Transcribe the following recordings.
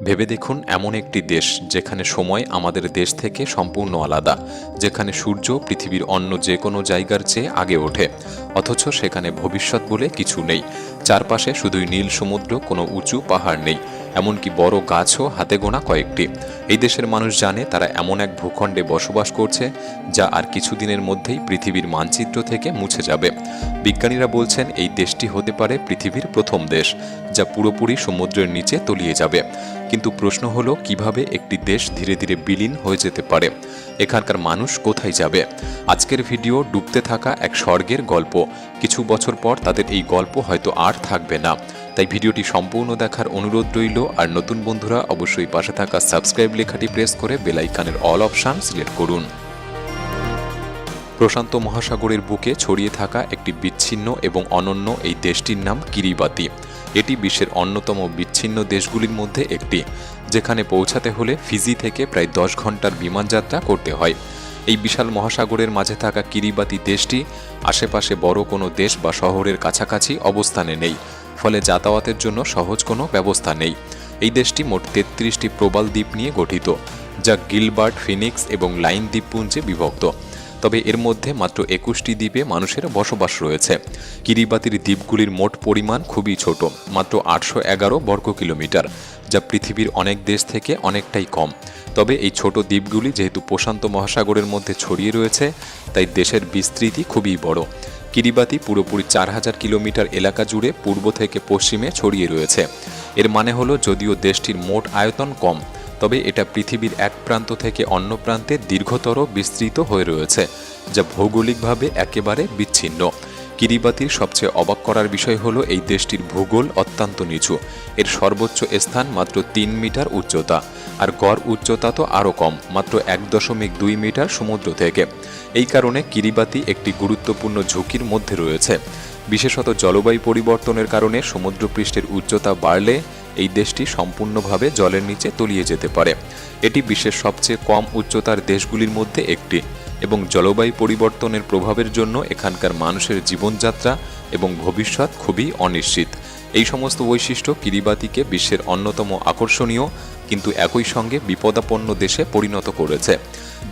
ভেবে দেখুন, এমন একটি দেশ যেখানে সময় আমাদের দেশ থেকে সম্পূর্ণ আলাদা, যেখানে সূর্য পৃথিবীর অন্য যে কোনো জায়গার চেয়ে আগে ওঠে, অথচ সেখানে ভবিষ্যৎ বলে কিছু নেই। চারপাশে শুধুই নীল সমুদ্র, কোনো উঁচু পাহাড় নেই, এমনকি বড় গাছও হাতে গোনা কয়েকটি। এই দেশের মানুষ জানে তারা এমন এক ভূখণ্ডে বসবাস করছে যা আর কিছুদিনের মধ্যেই পৃথিবীর মানচিত্র থেকে মুছে যাবে। বিজ্ঞানীরা বলছেন এই দেশটি হতে পারে পৃথিবীর প্রথম দেশ যা পুরোপুরি সমুদ্রের নিচে তলিয়ে যাবে। কিন্তু প্রশ্ন হলো, কিভাবে একটি দেশ ধীরে ধীরে বিলীন হয়ে যেতে পারে? এখানকার মানুষ কোথায় যাবে? আজকের ভিডিও ডুবতে থাকা এক স্বর্গের গল্প। কিছু বছর পর তাদের এই গল্প হয়তো আর থাকবে না। তাই ভিডিওটি সম্পূর্ণ দেখার অনুরোধ রইল। আর নতুন বন্ধুরা অবশ্যই পাশে থাকা সাবস্ক্রাইব লেখাটি প্রেস করে বেল আইকনের অল অপশন সিলেক্ট করুন। প্রশান্ত মহাসাগরের বুকে ছড়িয়ে থাকা একটি বিচ্ছিন্ন এবং অনন্য এই দেশটির নাম কিরিবাতি। এটি বিশ্বের অন্যতম বিচ্ছিন্ন দেশগুলির মধ্যে একটি, যেখানে পৌঁছাতে হলে ফিজি থেকে প্রায় 10 ঘন্টার বিমানযাত্রা করতে হয়। এই বিশাল মহাসাগরের মাঝে থাকা কিরিবাতি দেশটি আশেপাশে বড় কোনো দেশ বা শহরের কাছাকাছি অবস্থানে নেই, ফলে যাতায়াতের জন্য সহজ কোনো ব্যবস্থা নেই। এই দেশটি মোট 33টি প্রবাল দ্বীপ নিয়ে গঠিত, যা গিলবার্ট, ফিনিক্স এবং লাইন দ্বীপপুঞ্জে বিভক্ত। তবে এর মধ্যে মাত্র 21টি দ্বীপে মানুষের বসবাস রয়েছে। কিরিবাতির দ্বীপগুলির মোট পরিমাণ খুবই ছোট, মাত্র 811 বর্গ কিলোমিটার, যা পৃথিবীর অনেক দেশ থেকে অনেকটাই কম। তবে এই ছোট দ্বীপগুলি যেহেতু প্রশান্ত মহাসাগরের মধ্যে ছড়িয়ে রয়েছে, তাই দেশের বিস্তৃতি খুবই বড়। কিরিবাতি পুরোপুরি 4000 কিলোমিটার এলাকা জুড়ে পূর্ব থেকে পশ্চিমে ছড়িয়ে রয়েছে। এর মানে হলো, যদিও দেশটির মোট আয়তন কম, তবে এটা পৃথিবীর এক প্রান্ত থেকে অন্য প্রান্তে দীর্ঘতর বিস্তৃত হয়ে রয়েছে, যা ভৌগোলিকভাবে একেবারে বিচ্ছিন্ন। কিরিবাতির সবচেয়ে অবাক করার বিষয় হলো, এই দেশটির ভূগোল অত্যন্ত নিচু। এর সর্বোচ্চ স্থান মাত্র 3 মিটার উচ্চতা, আর গড় উচ্চতা তো আরও কম, মাত্র 1.2 মিটার সমুদ্র থেকে। এই কারণে কিরিবাতি একটি গুরুত্বপূর্ণ ঝুঁকির মধ্যে রয়েছে। বিশেষত জলবায়ু পরিবর্তনের কারণে সমুদ্রপৃষ্ঠের উচ্চতা বাড়লে এই দেশটি সম্পূর্ণভাবে জলের নিচে তলিয়ে যেতে পারে। এটি বিশ্বের সবচেয়ে কম উচ্চতার দেশগুলির মধ্যে একটি, এবং জলবায়ু পরিবর্তনের প্রভাবের জন্য এখানকার মানুষের জীবনযাত্রা এবং ভবিষ্যৎ খুবই অনিশ্চিত। এই সমস্ত বৈশিষ্ট্য কিরিবাতিকে বিশ্বের অন্যতম আকর্ষণীয় কিন্তু একই সঙ্গে বিপদাপন্ন দেশে পরিণত করেছে।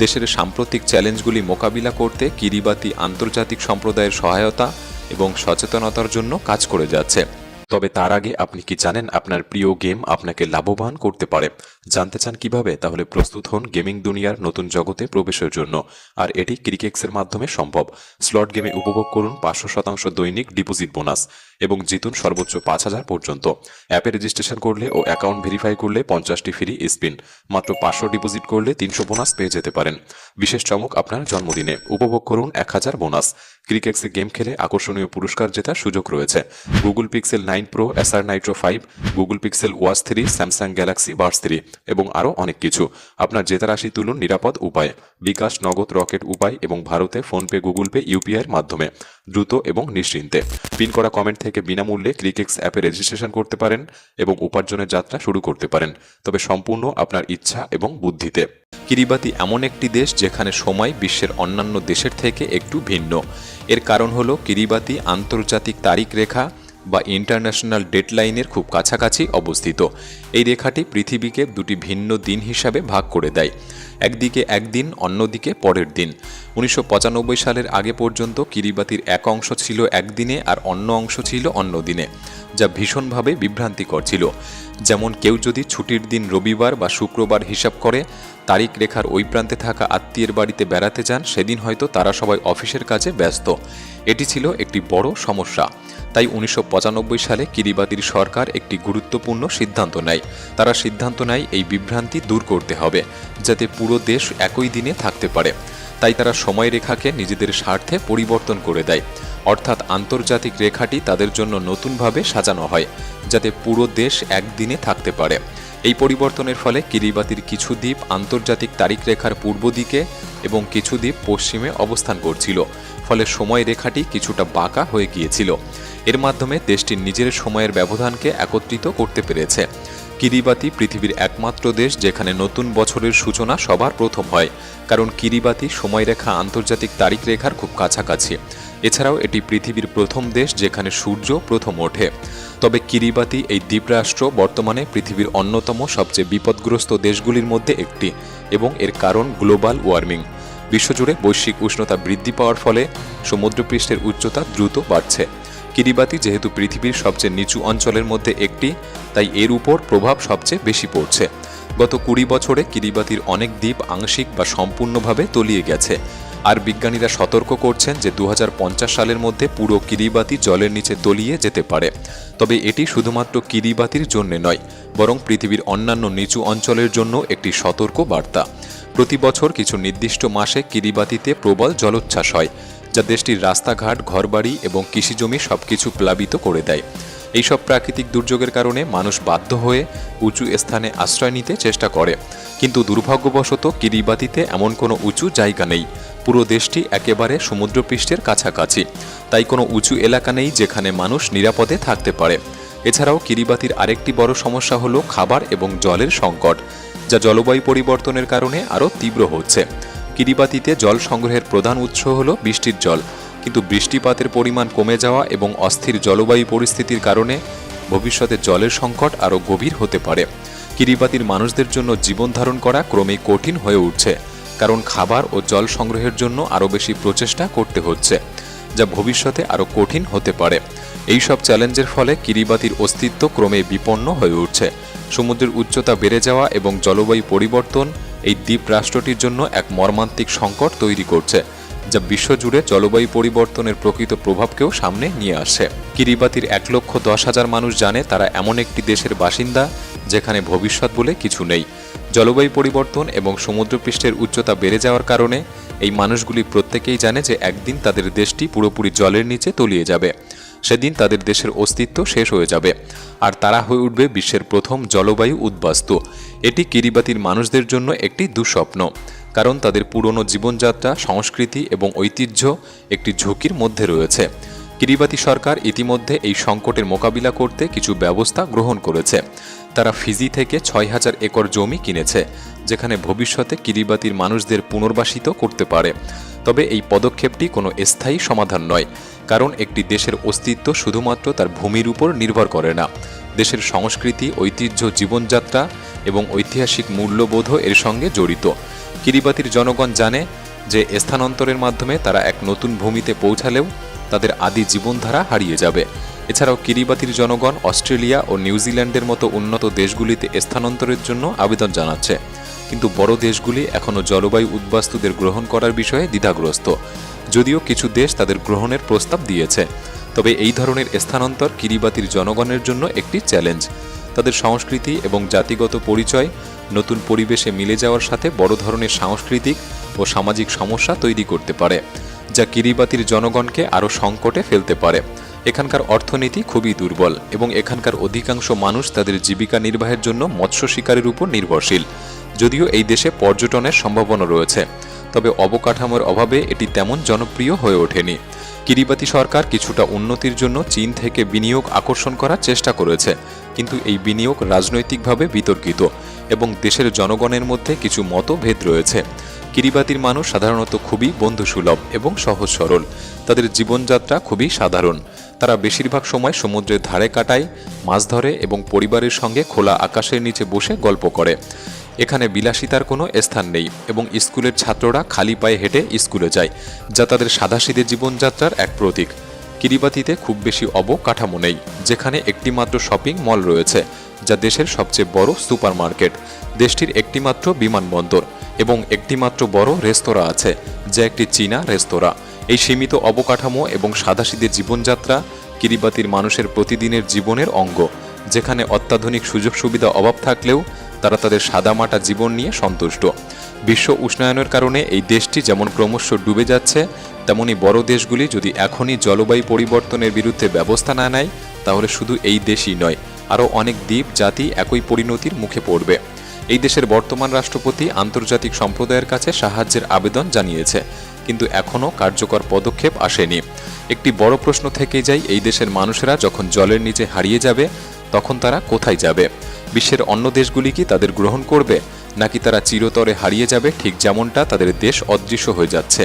দেশের সাম্প্রতিক চ্যালেঞ্জগুলি মোকাবিলা করতে কিরিবাতি আন্তর্জাতিক সম্প্রদায়ের সহায়তা এবং সচেতনতার জন্য কাজ করে যাচ্ছে। তবে তার আগে আপনি কি জানেন আপনার প্রিয় গেম আপনাকে লাভবান করতে পারে? জানতে চান কিভাবে? তাহলে প্রস্তুত হন গেমিং দুনিয়ার নতুন জগতে প্রবেশের জন্য। আর এটি ক্রিকেক্সের মাধ্যমে সম্ভব। স্লট গেমে উপভোগ করুন 500% দৈনিক ডিপোজিট বোনাস এবং জিতুন সর্বোচ্চ 5000 পর্যন্ত। অ্যাপে রেজিস্ট্রেশন করলে ও অ্যাকাউন্ট ভেরিফাই করলে 50টি ফ্রি স্পিন, মাত্র 500 ডিপোজিট করলে 300 বোনাস পেয়ে যেতে পারেন। বিশেষ চমক আপনার জন্মদিনে, উপভোগ করুন 1000 বোনাস। ক্রিকেক্সে গেম খেলে আকর্ষণীয় পুরস্কার জেতার সুযোগ রয়েছে। গুগল পিক্সেল 9 প্রো, এসার Nitro 5, Google pixel watch 3, Samsung Galaxy Buds 3 এবং আরও অনেক কিছু। আপনার জেতা রাশি তুলুন নিরাপদ উপায়ে, বিকাশ, নগদ, রকেট উপায় এবং ভারতে ফোনপে, গুগল পে, ইউপিআই এর মাধ্যমে, দ্রুত এবং নিশ্চিন্তে। পিন করা কমেন্ট থেকে বিনামূল্যে ক্রিকেক্স অ্যাপে রেজিস্ট্রেশন করতে পারেন এবং উপার্জনের যাত্রা শুরু করতে পারেন, তবে সম্পূর্ণ আপনার ইচ্ছা এবং বুদ্ধিতে। কিরিবাতি এমন একটি দেশ যেখানে সময় বিশ্বের অন্যান্য দেশের থেকে একটু ভিন্ন। এর কারণ হলো, কিরিবাতি আন্তর্জাতিক তারিখ রেখা বা ইন্টারন্যাশনাল ডেডলাইনের খুব কাছাকাছি অবস্থিত। এই রেখাটি পৃথিবীকে দুটি ভিন্ন দিন হিসাবে ভাগ করে দেয়, একদিকে একদিন, অন্যদিকে পরের দিন। 1995 সালের আগে পর্যন্ত কিরিবাতির এক অংশ ছিল একদিনে আর অন্য অংশ ছিল অন্য দিনে, যা ভীষণভাবে বিভ্রান্তিকর ছিল। যেমন কেউ যদি ছুটির দিন রবিবার বা শুক্রবার হিসাব করে তারিখ রেখার ওই প্রান্তে থাকা আত্মীয়ের বাড়িতে বেড়াতে যান, সেদিন হয়তো তারা সবাই অফিসের কাজে ব্যস্ত। এটি ছিল একটি বড় সমস্যা। তাই 1995 সালে কিরিবাতির সরকার একটি গুরুত্বপূর্ণ সিদ্ধান্ত নেয়। তারা সিদ্ধান্ত নেয় এই বিভ্রান্তি দূর করতে হবে, যাতে পুরো দেশ একই দিনে থাকতে পারে। তাই তারা সময়রেখাকে নিজেদের স্বার্থে পরিবর্তন করে দেয়, অর্থাৎ আন্তর্জাতিক রেখাটি তাদের জন্য নতুনভাবে সাজানো হয়, যাতে পুরো দেশ একদিনে থাকতে পারে। এই পরিবর্তনের ফলে কিরিবাতির কিছু দ্বীপ আন্তর্জাতিক তারিখ রেখার পূর্ব দিকে এবং কিছু দ্বীপ পশ্চিমে অবস্থান করছিল, ফলে সময় রেখাটি কিছুটা বাঁকা হয়ে গিয়েছিল। এর মাধ্যমে দেশটির নিজের সময়ের ব্যবধানকে একত্রিত করতে পেরেছে। কিরিবাতি পৃথিবীর একমাত্র দেশ যেখানে নতুন বছরের সূচনা সবার প্রথম হয়, কারণ কিরিবাতি সময়রেখা আন্তর্জাতিক তারিখ রেখার খুব কাছাকাছি। এছাড়াও এটি পৃথিবীর প্রথম দেশ যেখানে সূর্য প্রথম ওঠে। তবে কিরিবাতি এই দ্বীপরাষ্ট্র বর্তমানে পৃথিবীর অন্যতম সবচেয়ে বিপদগ্রস্ত দেশগুলির মধ্যে একটি, এবং এর কারণ গ্লোবাল ওয়ার্মিং। বিশ্বজুড়ে বৈশ্বিক উষ্ণতা বৃদ্ধি পাওয়ার ফলে সমুদ্রপৃষ্ঠের উচ্চতা দ্রুত বাড়ছে। কিরিবাতি যেহেতু পৃথিবীর সবচেয়ে নিচু অঞ্চলের মধ্যে একটি, তাই এর উপর প্রভাব সবচেয়ে বেশি পড়ছে। গত 20 বছরে কিরিবাতির অনেক দ্বীপ আংশিক বা সম্পূর্ণভাবে তলিয়ে গেছে। আর বিজ্ঞানীরা সতর্ক করছেন যে 2050 সালের মধ্যে পুরো কিরিবাতি জলের নিচে তলিয়ে যেতে পারে। তবে এটি শুধুমাত্র কিরিবাতির জন্য নয়, বরং পৃথিবীর অন্যান্য নিচু অঞ্চলের জন্য একটি সতর্ক বার্তা। প্রতি বছর কিছু নির্দিষ্ট মাসে কিরিবাতিতে প্রবল জলোচ্ছ্বাস হয়, যা দেশটির রাস্তাঘাট, ঘরবাড়ি এবং কৃষিজমি সবকিছু প্লাবিত করে দেয়। এইসব প্রাকৃতিক দুর্যোগের কারণে মানুষ বাধ্য হয়ে উঁচু স্থানে আশ্রয় নিতে চেষ্টা করে, কিন্তু দুর্ভাগ্যবশত কিরিবাতিতে এমন কোনো উঁচু জায়গা নেই। পুরো দেশটি একেবারে সমুদ্রপৃষ্ঠের কাছাকাছি, তাই কোনো উঁচু এলাকা নেই যেখানে মানুষ নিরাপদে থাকতে পারে। এছাড়াও কিরিবাতির আরেকটি বড় সমস্যা হলো খাবার এবং জলের সংকট, যা জলবায়ু পরিবর্তনের কারণে আরও তীব্র হচ্ছে। কিরিবাতিতে জল সংগ্রহের প্রধান উৎস হলো বৃষ্টির জল, কিন্তু বৃষ্টিপাতের পরিমাণ কমে যাওয়া এবং অস্থির জলবায়ু পরিস্থিতির কারণে ভবিষ্যতে জলের সংকট আরও গভীর হতে পারে। কিরিবাতির মানুষদের জন্য জীবন ধারণ করা ক্রমেই কঠিন হয়ে উঠছে, কারণ খাবার ও জল সংগ্রহের জন্য আরও বেশি প্রচেষ্টা করতে হচ্ছে, যা ভবিষ্যতে আরও কঠিন হতে পারে। এই সব চ্যালেঞ্জের ফলে কিরিবাতির অস্তিত্ব ক্রমে বিপন্ন হয়ে উঠছে। সমুদ্রের উচ্চতা বেড়ে যাওয়া এবং জলবায়ু পরিবর্তন এই দ্বীপ রাষ্ট্রটির জন্য এক মর্মান্তিক সংকট তৈরি করছে, যা বিশ্বজুড়ে জলবায়ু পরিবর্তনের প্রকৃত প্রভাবকেও সামনে নিয়ে আসে। কিরিবাতির 1,10,000 মানুষ জানে তারা এমন একটি দেশের বাসিন্দা যেখানে ভবিষ্যৎ বলে কিছু নেই। জলবায়ু পরিবর্তন এবং সমুদ্রপৃষ্ঠের উচ্চতা বেড়ে যাওয়ার কারণে এই মানুষগুলি প্রত্যেকেই জানে যে একদিন তাদের দেশটি পুরোপুরি জলের নিচে তলিয়ে যাবে। সেদিন তাদের দেশের অস্তিত্ব শেষ হয়ে যাবে, আর তারা হয়ে উঠবে বিশ্বের প্রথম জলবায়ু উদ্বাস্তু। এটি কিরিবাতির মানুষদের জন্য একটি দুঃস্বপ্ন, কারণ তাদের পুরনো জীবনযাত্রা, সংস্কৃতি এবং ঐতিহ্য একটি ঝুঁকির মধ্যে রয়েছে। কিরিবাতি সরকার ইতিমধ্যে এই সংকটের মোকাবিলা করতে কিছু ব্যবস্থা গ্রহণ করেছে। তারা ফিজি থেকে 6,000 একর জমি কিনেছে, যেখানে ভবিষ্যতে কিরিবাতির মানুষদের পুনর্বাসিত করতে পারে। তবে এই পদক্ষেপটি কোনো স্থায়ী সমাধান নয়, কারণ একটি দেশের অস্তিত্ব শুধুমাত্র তার ভূমির উপর নির্ভর করে না। দেশের সংস্কৃতি, ঐতিহ্য, জীবনযাত্রা এবং ঐতিহাসিক মূল্যবোধও এর সঙ্গে জড়িত। কিরিবাতির জনগণ জানে যে স্থানান্তরের মাধ্যমে তারা এক নতুন ভূমিতে পৌঁছালেও তাদের আদি জীবনধারা হারিয়ে যাবে। এছাড়াও কিরিবাতির জনগণ অস্ট্রেলিয়া ও নিউজিল্যান্ডের মতো উন্নত দেশগুলিতে স্থানান্তরের জন্য আবেদন জানাচ্ছে, কিন্তু বড় দেশগুলি এখনও জলবায়ু উদ্বাস্তুদের গ্রহণ করার বিষয়ে দ্বিধাগ্রস্ত। যদিও কিছু দেশ তাদের গ্রহণের প্রস্তাব দিয়েছে, তবে এই ধরনের স্থানান্তর কিরিবাতির জনগণের জন্য একটি চ্যালেঞ্জ। তাদের সংস্কৃতি এবং জাতিগত পরিচয় নতুন পরিবেশে মিলে যাওয়ার সাথে বড় ধরনের সাংস্কৃতিক ও সামাজিক সমস্যা তৈরি করতে পারে, যা কিরিবাতির জনগণকে আরও সংকটে ফেলতে পারে। এখানকার অর্থনীতি খুবই দুর্বল এবং এখানকার অধিকাংশ মানুষ তাদের জীবিকা নির্বাহের জন্য মৎস্য শিকারের উপর নির্ভরশীল। যদিও এই দেশে পর্যটনের সম্ভাবনা রয়েছে, তবে অবকাঠামোর অভাবে এটি তেমন জনপ্রিয় হয়ে ওঠেনি। কিরিবাতি সরকার কিছুটা উন্নতির জন্য চীন থেকে বিনিয়োগ আকর্ষণ করার চেষ্টা করেছে, কিন্তু এই বিনিয়োগ রাজনৈতিকভাবে বিতর্কিত এবং দেশের জনগণের মধ্যে কিছু মতভেদ রয়েছে। কিরিবাতির মানুষ সাধারণত খুবই বন্ধুসুলভ এবং সহজ সরল। তাদের জীবনযাত্রা খুবই সাধারণ। তারা বেশিরভাগ সময় সমুদ্রের ধারে কাটায়, মাছ ধরে এবং পরিবারের সঙ্গে খোলা আকাশের নিচে বসে গল্প করে। এখানে বিলাসিতার কোনো স্থান নেই এবং স্কুলের ছাত্ররা খালি পায়ে হেঁটে স্কুলে যায়, যা তাদের সাদাসিধে জীবনযাত্রার এক প্রতীক। কিরিবাতিতে খুব বেশি অবকাঠামো নেই, যেখানে একটিমাত্র শপিং মল রয়েছে, যা দেশের সবচেয়ে বড় সুপারমার্কেট। দেশটির একটিমাত্র বিমানবন্দর এবং একটিমাত্র বড় রেস্তোরাঁ আছে, যা একটি চীনা রেস্তোরাঁ। এই সীমিত অবকাঠামো এবং সাদাসিধে জীবনযাত্রা কিরিবাতির মানুষের প্রতিদিনের জীবনের অঙ্গ, যেখানে অত্যাধুনিক সুযোগ সুবিধা অভাব থাকলেও তারা তাদের সাদামাটা জীবন নিয়ে সন্তুষ্ট। বিশ্ব উষ্ণায়নের কারণে এই দেশটি যেমন ক্রমশ ডুবে যাচ্ছে, তেমনি বড় দেশগুলি যদি এখনই জলবায়ু পরিবর্তনের বিরুদ্ধে ব্যবস্থা না নেয়, তাহলে শুধু এই দেশই নয়, আরও অনেক দ্বীপ জাতি একই পরিণতির মুখে পড়বে। এই দেশের বর্তমান রাষ্ট্রপতি আন্তর্জাতিক সম্প্রদায়ের কাছে সাহায্যের আবেদন জানিয়েছে, কিন্তু এখনও কার্যকর পদক্ষেপ আসেনি। একটি বড় প্রশ্ন থেকে যায়, এই দেশের মানুষেরা যখন জলের নিচে হারিয়ে যাবে, তখন তারা কোথায় যাবে? বিশ্বের অন্য দেশগুলি কি তাদের গ্রহণ করবে, নাকি তারা চিরতরে হারিয়ে যাবে, ঠিক যেমনটা তাদের দেশ অদৃশ্য হয়ে যাচ্ছে?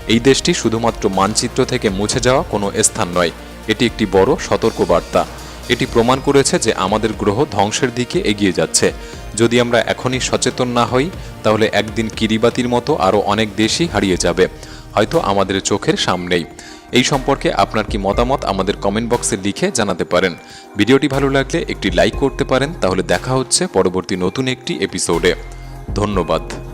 এই দেশটি শুধুমাত্র মানচিত্র থেকে মুছে যাওয়া কোনো স্থান নয়, এটি একটি বড় সতর্কবার্তা। এটি প্রমাণ করেছে যে আমাদের গ্রহ ধ্বংসের দিকে এগিয়ে যাচ্ছে। যদি আমরা এখনই সচেতন না হই, তাহলে একদিন কিরিবাতির মতো আরও অনেক দেশই হারিয়ে যাবে, হয়তো আমাদের চোখের সামনেই। এই সম্পর্কে আপনার কি মতামত আমাদের কমেন্ট বক্সে লিখে জানাতে পারেন। ভিডিওটি ভালো লাগলে একটি লাইক করতে পারেন। তাহলে দেখা হচ্ছে পরবর্তী নতুন একটি এপিসোডে। ধন্যবাদ।